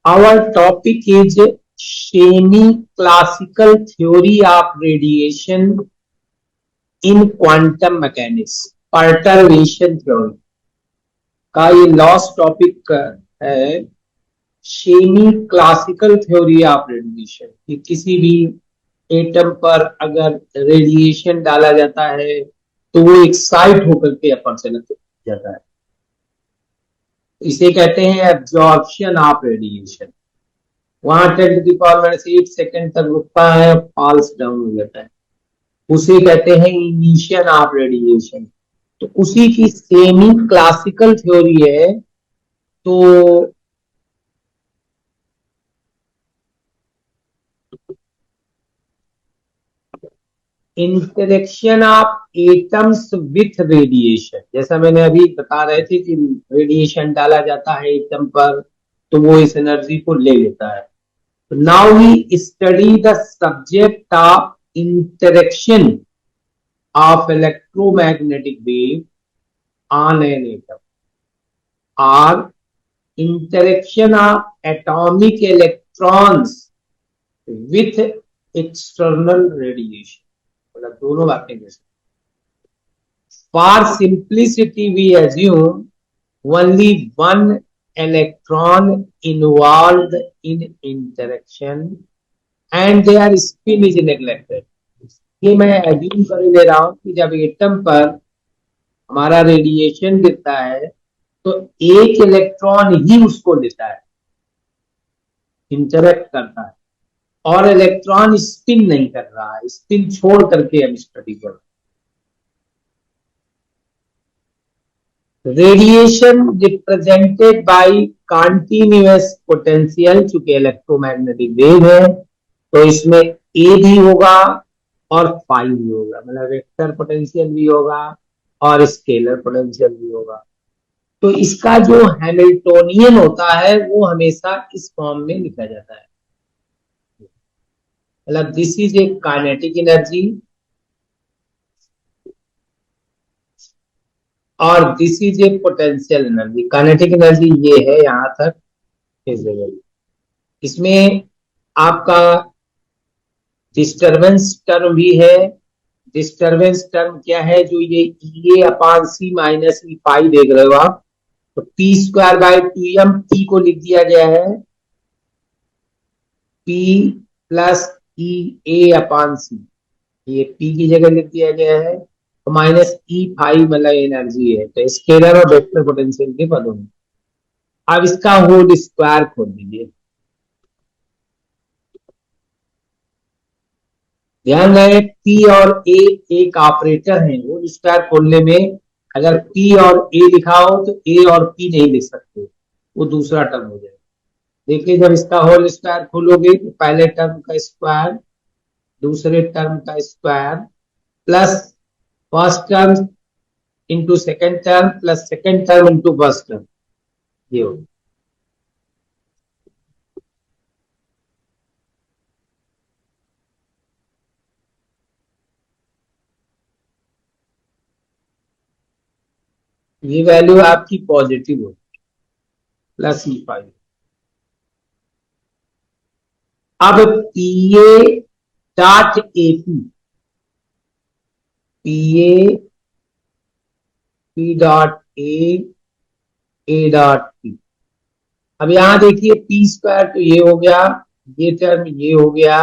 Our topic is semi-classical theory of radiation in quantum mechanics, perturbation theory का ये last topic है। Semi classical theory of radiation कि किसी भी atom पर अगर रेडिएशन डाला जाता है तो वो एक्साइट होकर के अपर चला जाता है। इसे कहते हैं एब्जॉर्प्शन ऑफ रेडिएशन। वहां 10⁻⁸ सेकंड तक रुकता है, फॉल्स डाउन हो जाता है, उसे कहते हैं इनिशियल ऑफ रेडिएशन। तो उसी की सेमी क्लासिकल थ्योरी है। तो interaction of atoms with radiation, जैसा मैंने अभी बता रहे थे कि रेडिएशन डाला जाता है एटम पर तो वो इस एनर्जी को ले लेता है। Now we study the subject of interaction of electromagnetic wave on an atom or interaction of atomic electrons with external radiation। मतलब दोनों बातें कैसे। For simplicity we assume only one electron involved in interaction and their spin is neglected। ये मैं assume कर ले रहा हूं कि जब एटम पर हमारा रेडिएशन गिरता है तो एक इलेक्ट्रॉन ही उसको लेता है, इंटरेक्ट करता है, और इलेक्ट्रॉन स्पिन नहीं कर रहा है। स्पिन छोड़ करके हम स्टडी कर रहे हैं। Radiation represented by continuous potential, चूंकि इलेक्ट्रोमैग्नेटिक वेव है तो इसमें ए भी होगा और फाई भी होगा, मतलब वेक्टर पोटेंशियल भी होगा और स्केलर पोटेंशियल भी होगा। तो इसका जो हैमिल्टोनियन होता है वो हमेशा इस फॉर्म में लिखा जाता है, मतलब this is a kinetic energy और this is a potential energy. Kinetic energy ये है यहां तक इस जगह। इसमें आपका डिस्टरबेंस टर्म भी है। डिस्टरबेंस टर्म क्या है, जो ये E/C माइनस ई पाई देख रहे हो आप, तो P²/2m P को लिख दिया गया है P प्लस E/A/C, ये P की जगह लिख दिया गया है, तो माइनस E5 मतलब एनर्जी है, तो स्केलर और वेक्टर पोटेंशियल के पदों में। अब इसका होल स्क्वायर खोल दीजिए। ध्यान रहे P और A एक ऑपरेटर है, होल स्क्वायर खोलने में अगर P और A लिखा हो तो A और P नहीं लिख सकते, वो दूसरा टर्म हो जाएगा। देखिए जब इसका होल स्क्वायर खोलोगे तो पहले टर्म का स्क्वायर, दूसरे टर्म का square, plus first term into second term plus second term into first term, ये हो। ये वैल्यू आपकी पॉजिटिव होगी, प्लस E5। अब PA dot AP, PA P dot A dot P। अब यहां देखिए P² तो ये हो गया, ये टर्म ये हो गया,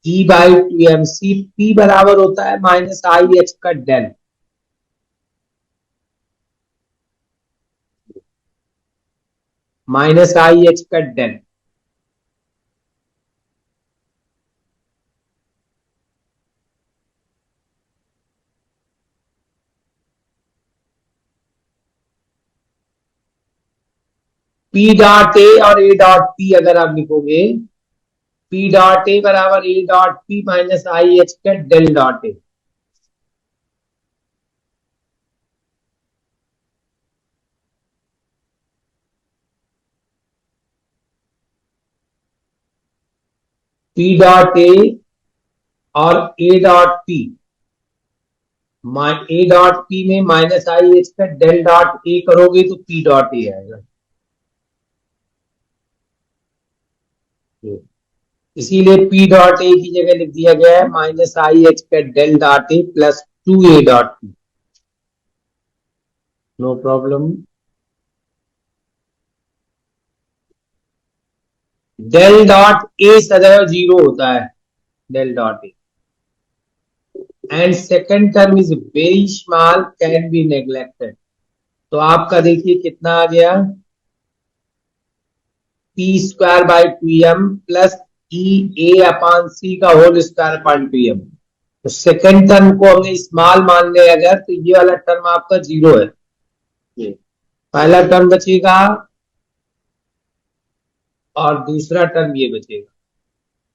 E/2mc। P बराबर होता है -IH का डेल, -IH का डेल। P डॉट A और A डॉट P अगर आप लिखोगे, P डॉट A बराबर A dot P minus IH का del dot A। P dot A और A dot P, A dot P में -IH का डेल डॉट A करोगे तो P डॉट A आएगा। ये इसीलिए पी डॉट ए की जगह लिख दिया गया है minus I expect del dot A plus 2a dot P. No problem. Del dot A सदैव 0 होता है, del dot A, and second term is very small can be neglected. तो आपका देखिए कितना आ गया, P square by 2m plus E A upon C का होल स्क्वायर अपॉन 2m। तो सेकेंड टर्म को हमने स्मॉल मान लिया अगर, तो ये वाला टर्म आपका 0 है। ये पहला टर्म बचेगा और दूसरा टर्म ये बचेगा।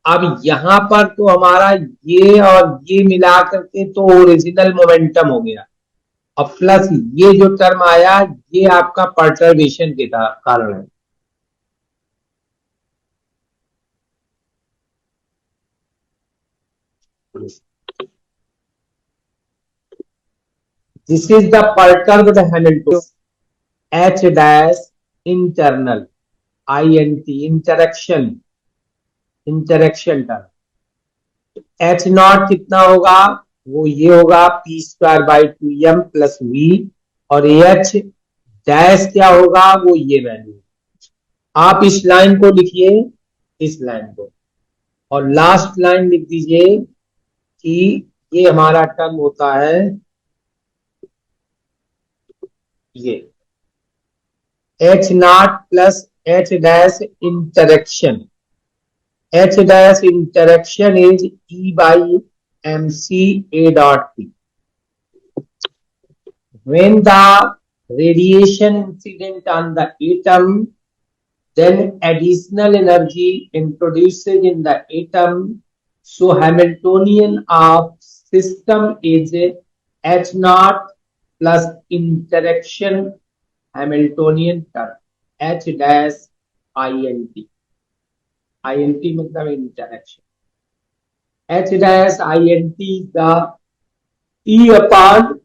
अब यहां पर तो हमारा ये और ये मिला करके तो ओरिजिनल मोमेंटम हो गया, और प्लस ये जो टर्म आया ये आपका परटर्बेशन के कारण है। This is the perturbed Hamilton H dash internal INT interaction term. H naught कितना होगा, वो ये होगा P square by 2m plus V, और एच डैश क्या होगा, वो ये वैल्यू। आप इस लाइन को लिखिए, इस लाइन को, और लास्ट लाइन लिख दीजिए कि ये हमारा टर्म होता है ये H not plus H dash interaction. H dash interaction is E by MC A dot P. When the radiation incident on the atom, then additional energy introduced in the atom. So Hamiltonian of system is H naught plus interaction Hamiltonian term H dash INT. INT मतलब interaction. H dash INT is the E upon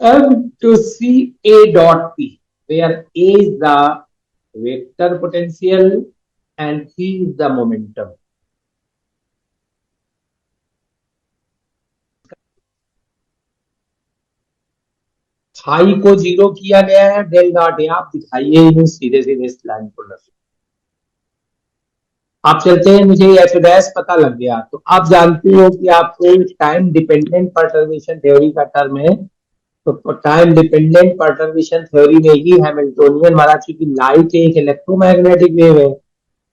M to C A dot P, where A is the vector potential and P is the momentum. Phi को 0 किया गया है, del dot ए आप दिखाइए ही सीधे सीधे इस लाइन को लग। आप चलते हैं, मुझे एच डैश पता लग गया। तो आप जानते हो कि आपको टाइम डिपेंडेंट परटर्बेशन थ्योरी का टर्म है, तो टाइम डिपेंडेंट परटर्बेशन थ्योरी में ही हैमिल्टोनियन वाला, चूंकि लाइट एक इलेक्ट्रोमैग्नेटिक वेव है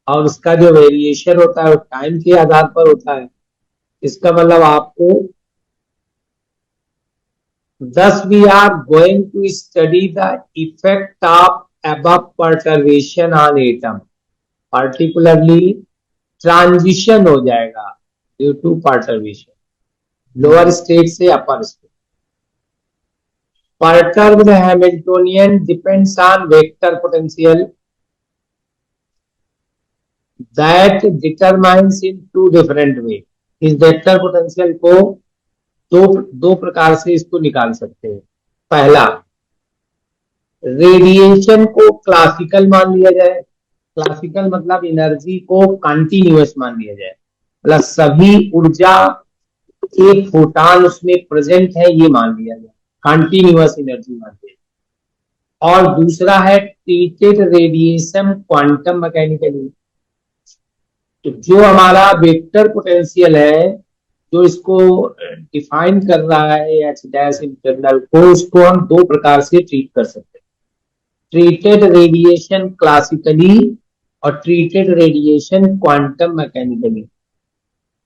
और उसका जो वेरिएशन होता है वो टाइम के आधार पर होता है। इसका मतलब आपको thus we are going to study the effect of above perturbation on atom, particularly transition हो जाएगा due to perturbation, lower state से upper state. perturbed Hamiltonian depends on vector potential that determines in two different way। इस vector potential को दो प्रकार से इसको निकाल सकते हैं। पहला, रेडिएशन को क्लासिकल मान लिया जाए। क्लासिकल मतलब एनर्जी को कंटिन्यूअस मान लिया जाए, मतलब सभी ऊर्जा के फोटान उसमें प्रेजेंट है ये मान लिया जाए, कंटिन्यूअस एनर्जी मान लिया जाए। और दूसरा है ट्रीटेड रेडिएशन क्वांटम मैकेनिकली। तो जो हमारा वेक्टर पोटेंशियल है, जो इसको डिफाइन कर रहा है एच डैश इंटरनल को, उसको हम दो प्रकार से ट्रीट कर सकते हैं, ट्रीटेड रेडिएशन क्लासिकली और ट्रीटेड रेडिएशन क्वांटम मैकेनिकली।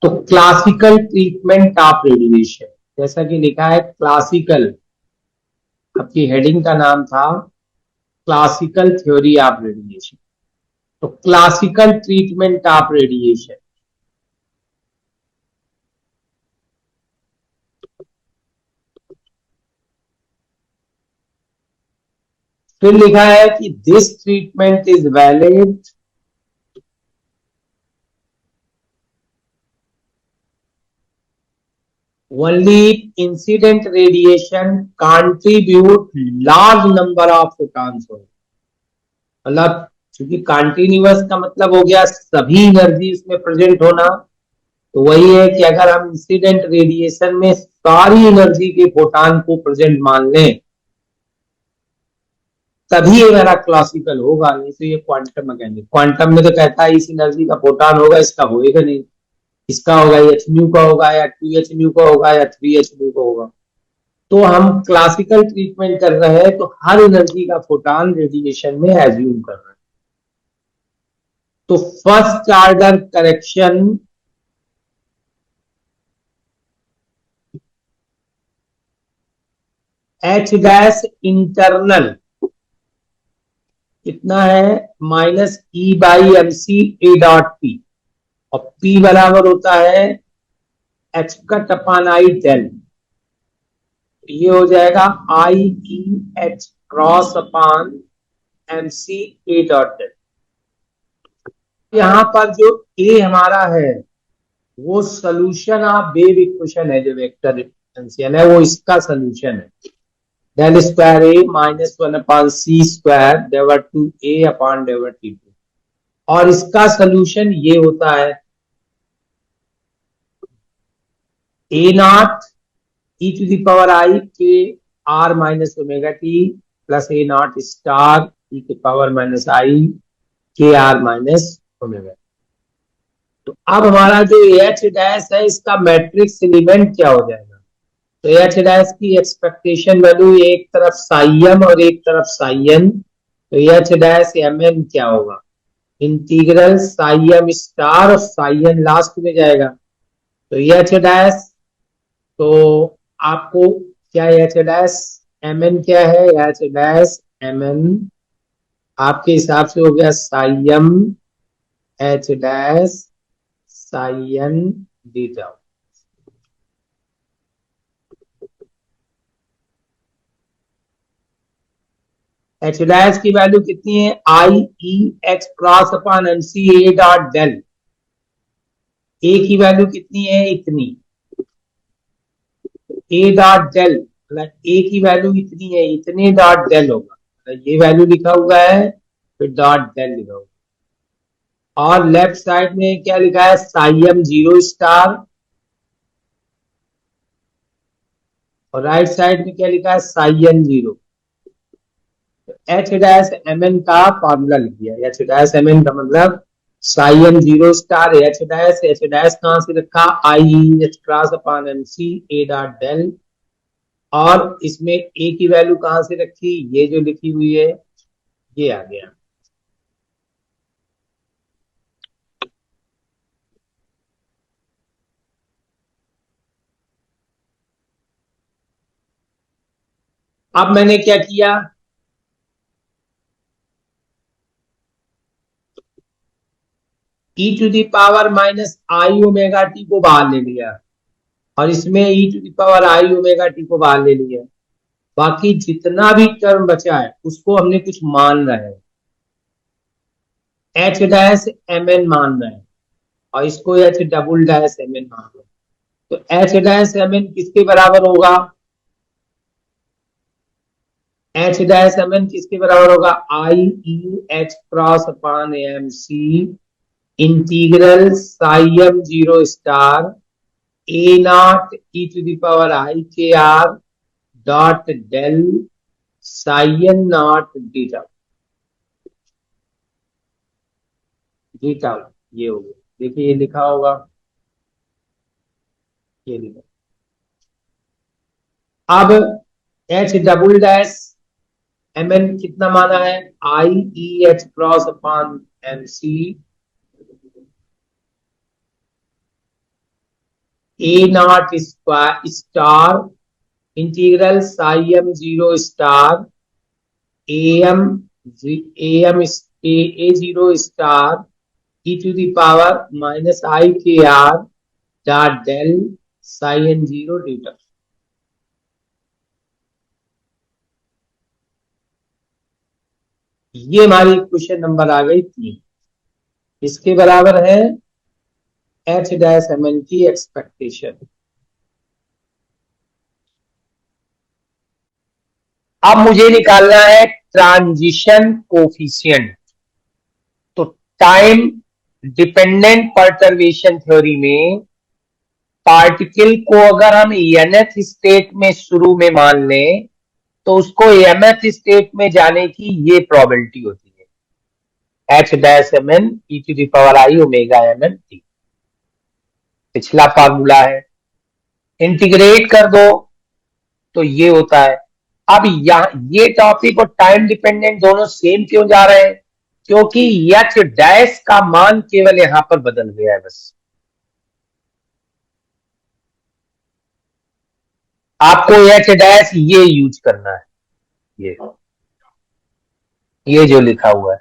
तो क्लासिकल ट्रीटमेंट ऑफ रेडिएशन, जैसा कि लिखा है क्लासिकल, आपकी हेडिंग का नाम था क्लासिकल थ्योरी ऑफ रेडिएशन। तो क्लासिकल ट्रीटमेंट ऑफ रेडिएशन, फिर लिखा है कि this treatment is valid only incident radiation contribute large number of photons। मतलब क्योंकि कंटिन्यूअस का मतलब हो गया सभी एनर्जी इसमें प्रेजेंट होना। तो वही है कि अगर हम इंसिडेंट रेडिएशन में सारी एनर्जी के फोटान को प्रेजेंट मान लें तभी ये मेरा क्लासिकल होगा, नहीं तो ये क्वांटम मैकेनिक्स। क्वांटम में तो कहता है इस एनर्जी का फोटान होगा, इसका होएगा नहीं। इसका होगा एच न्यू का होगा, या 2h न्यू का होगा, या 3h न्यू का होगा। तो हम क्लासिकल ट्रीटमेंट कर रहे हैं तो हर एनर्जी का फोटान रेडिएशन में एज्यूम कर रहे हैं। तो first order correction H dash internal कितना है, -E/mc A डॉट पी, और पी बराबर होता है H cut upon I del. ये हो जाएगा IE/H cross upon MC A dot del. यहाँ पर जो ए हमारा है वो सोल्यूशन ऑफ वेव इक्वेशन है, जो वेक्टर डिफरेंशियल है वो इसका सोल्यूशन है। Del square A -1 upon C square divide two A upon divide T two, और इसका सोल्यूशन ये होता है A naught E to the power I K R minus omega T plus A naught star E के power minus I K R minus omega. तो अब हमारा जो एच डैश है इसका मैट्रिक्स एलिमेंट क्या हो जाएगा, तो एच डैश की एक्सपेक्टेशन वैल्यू एक तरफ साइम और एक तरफ साइन, तो एच डैश एम एन क्या होगा, इंटीग्रल साइम स्टार और साइन लास्ट में जाएगा। तो एच डैश, तो आपको क्या एच डैश एम एन क्या है, एच डैश एम एन आपके हिसाब से हो गया psi m H dash sine theta. H dash की वैल्यू कितनी है, IE/H cross upon MC A dot del. A की वैल्यू कितनी है, इतनी। A डॉट डेल मतलब ए की वैल्यू इतनी है, इतने डॉट डेल होगा। ये वैल्यू लिखा हुआ है फिर डॉट डेल लिखा हुआ है। और लेफ्ट साइड में क्या लिखा है, साइम जीरो स्टार, और राइट साइड में क्या लिखा है, psi n zero. H dash M N का फॉर्मूला लिख दिया। एच डैश एम एन का मतलब psi n zero star H dash, H dash कहां से रखा, IE/H cross upon MC A dot del, और इसमें ए की वैल्यू कहां से रखी, ये जो लिखी हुई है ये आ गया। अब मैंने क्या किया, e to the power minus I omega T को बाहर ले लिया, और इसमें e to the power I omega T को बाहर ले लिया। बाकी जितना भी टर्म बचा है उसको हमने कुछ मान रहे हैं, एच डैश एम एन मान रहे हैं, और इसको H double dash M N मान रहे हैं। तो एच डैश एम एन किसके बराबर होगा, एच डैश एम एन किसके बराबर होगा, IE/H cross upon MC integral psi m zero star A naught E to the power I K R dot del sine naught theta. Theta ये हो गया, देखिए ये लिखा होगा, ये लिखा। अब H double dash M N कितना माना है, IE/H cross upon MC A naught star integral psi m zero star M M A zero star E to the power minus I K R dot del sine zero theta. ये हमारी question number आ गई 3। इसके बराबर है H dash M N की expectation. अब मुझे निकालना है transition coefficient. Time dependent perturbation theory में पार्टिकल को अगर हम nth स्टेट में शुरू में मान लें तो उसको mth स्टेट में जाने की ये प्रोबेबिलिटी होती है, h dash mn e to the power I omega mn t। पिछला फार्मूला है, इंटीग्रेट कर दो तो ये होता है। अब यहाँ ये टॉपिक और टाइम डिपेंडेंट दोनों सेम क्यों जा रहे हैं? क्योंकि एच डैश का मान केवल यहां पर बदल गया है बस। आपको एच डैश ये यूज करना है, ये जो लिखा हुआ है,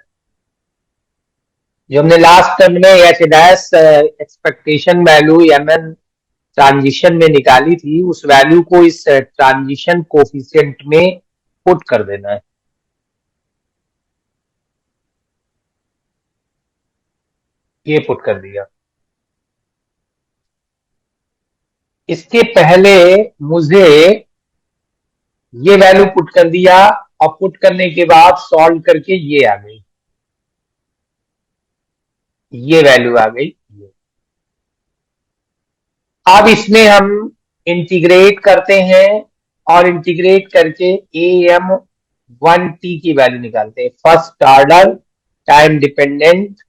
जो हमने लास्ट टर्म में H dash expectation value M N transition में निकाली थी, उस वैल्यू को इस ट्रांजिशन कोफिशिएंट में पुट कर देना है। ये पुट कर दिया। इसके पहले मुझे ये वैल्यू पुट कर दिया और पुट करने के बाद सॉल्व करके ये आ गई, ये वैल्यू आ गई। अब इसमें हम इंटीग्रेट करते हैं और इंटीग्रेट करके am 1t की वैल्यू निकालते हैं, first order time dependent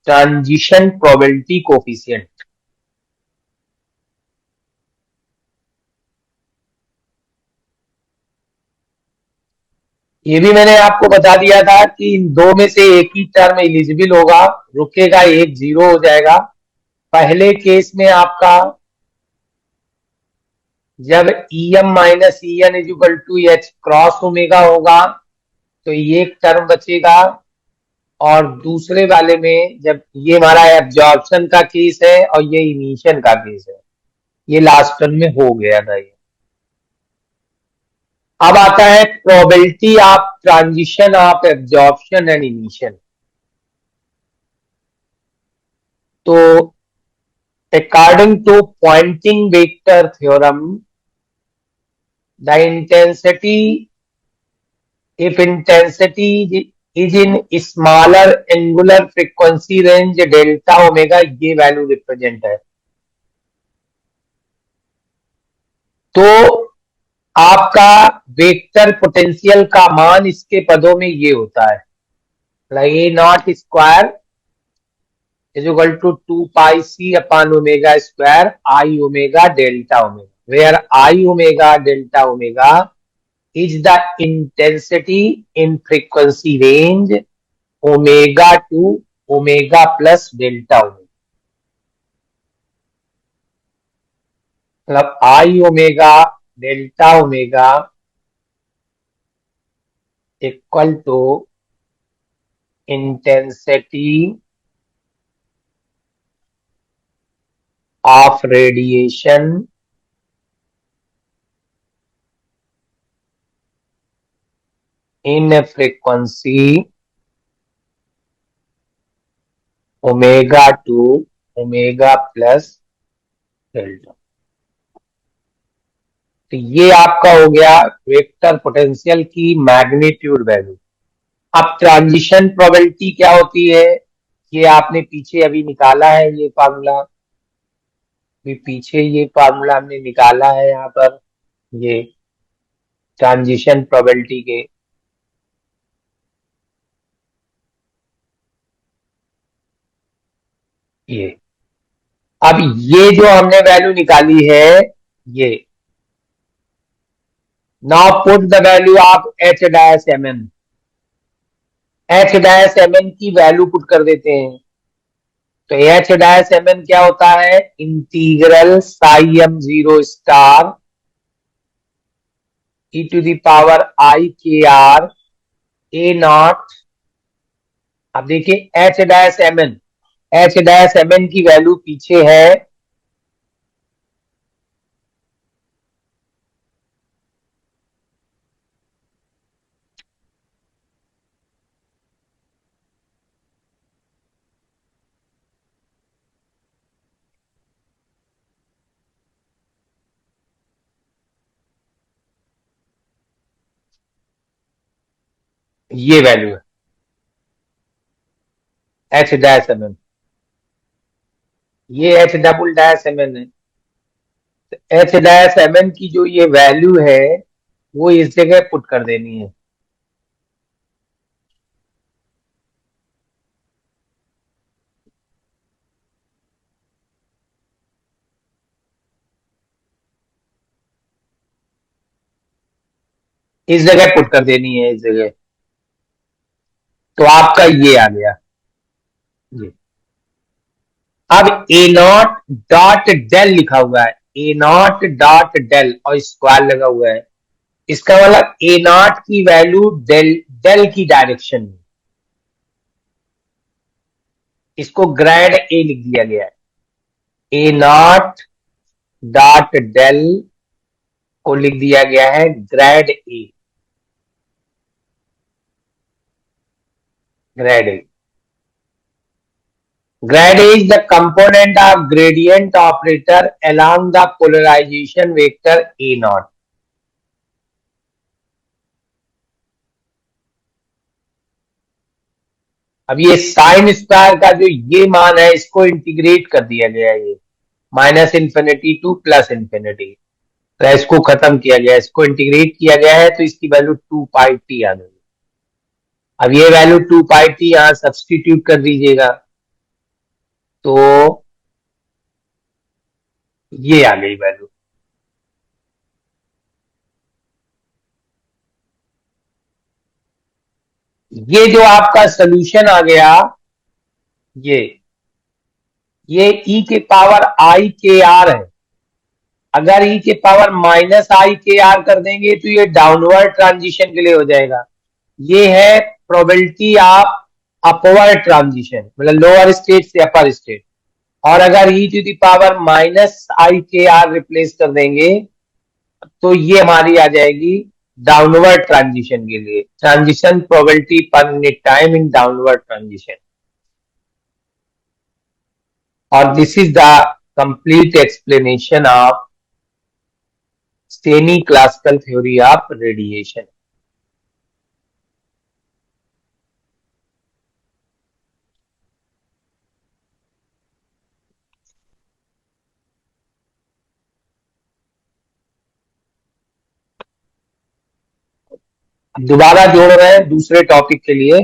transition probability coefficient. ये भी मैंने आपको बता दिया था कि इन दो में से एक ही टर्म एलिजिबल होगा, रुकेगा एक, जीरो हो जाएगा। पहले केस में आपका जब em minus E N is equal to H cross omega होगा तो ये एक टर्म बचेगा, और दूसरे वाले में जब ये हमारा एब्जॉर्प्शन का केस है और ये इमिशन का केस है, ये लास्ट टर्म में हो गया था ये। अब आता है probability of transition of absorption and emission. तो according to Poynting vector theorem, the intensity, if intensity is in smaller angular frequency range delta omega, ये वैल्यू रिप्रेजेंट है। तो आपका वेक्टर पोटेंशियल का मान इसके पदों में ये होता है, A naught square is equal to 2 pi C upon omega square I omega delta omega, where I omega delta omega is the intensity in frequency range omega to omega plus delta omega। मतलब I omega delta omega equal to intensity of radiation in frequency omega to omega plus delta. तो ये आपका हो गया vector potential की magnitude value. अब transition probability क्या होती है, ये आपने पीछे अभी निकाला है, ये फार्मूला भी पीछे, ये फार्मूला हमने निकाला है यहाँ पर, ये ट्रांजिशन प्रोबेबिलिटी के। ये अब ये जो हमने वैल्यू निकाली है, ये now put the value of H dash M N, H dash M N की वैल्यू पुट कर देते हैं। तो एच डैश एम एन क्या होता है, integral psi M zero star E to the power I K R A naught. अब देखिए H dash M N, H dash M N की वैल्यू पीछे है, ये वैल्यू है। एच डैश एम एन, ये H double dash M N है। H dash M N की जो ये वैल्यू है वो इस जगह पुट कर देनी है। इस जगह पुट कर देनी है, इस जगह। तो आपका ये आ गया ये। अब ए नॉट डॉट डेल लिखा हुआ है, ए नॉट डॉट डेल और स्क्वायर लगा हुआ है। इसका मतलब ए नॉट की वैल्यू डेल डेल की डायरेक्शन में, इसको ग्रेड ए लिख दिया गया है। ए नॉट डॉट डेल को लिख दिया गया है grade A, grade A. Grad A is the component of gradient operator along the polarization vector A naught. अब ये साइन स्क्वायर का जो ये मान है इसको इंटीग्रेट कर दिया गया है, ये minus infinity two plus infinity, तो इसको खत्म किया गया, इसको इंटीग्रेट किया गया है, तो इसकी वैल्यू 2πt आ गई। अब ये वैल्यू 2πt यहां सब्सटीट्यूट कर दीजिएगा, तो ये आ गई वैल्यू। ये जो आपका सोल्यूशन आ गया, ये e के पावर आई के आर है। अगर e के power minus I K are कर देंगे तो ये डाउनवर्ड ट्रांजिशन के लिए हो जाएगा। ये है प्रोबेबिलिटी ऑफ अपवर्ड ट्रांजिशन, मतलब लोअर स्टेट से अपर स्टेट। और अगर e to the power minus I K R replace कर देंगे तो ये हमारी आ जाएगी डाउनवर्ड ट्रांजिशन के लिए, transition probability per unit time in downward transition. और this is the complete explanation of स्टेनी क्लासिकल थ्योरी ऑफ रेडिएशन। दोबारा जोड़ रहे हैं दूसरे टॉपिक के लिए।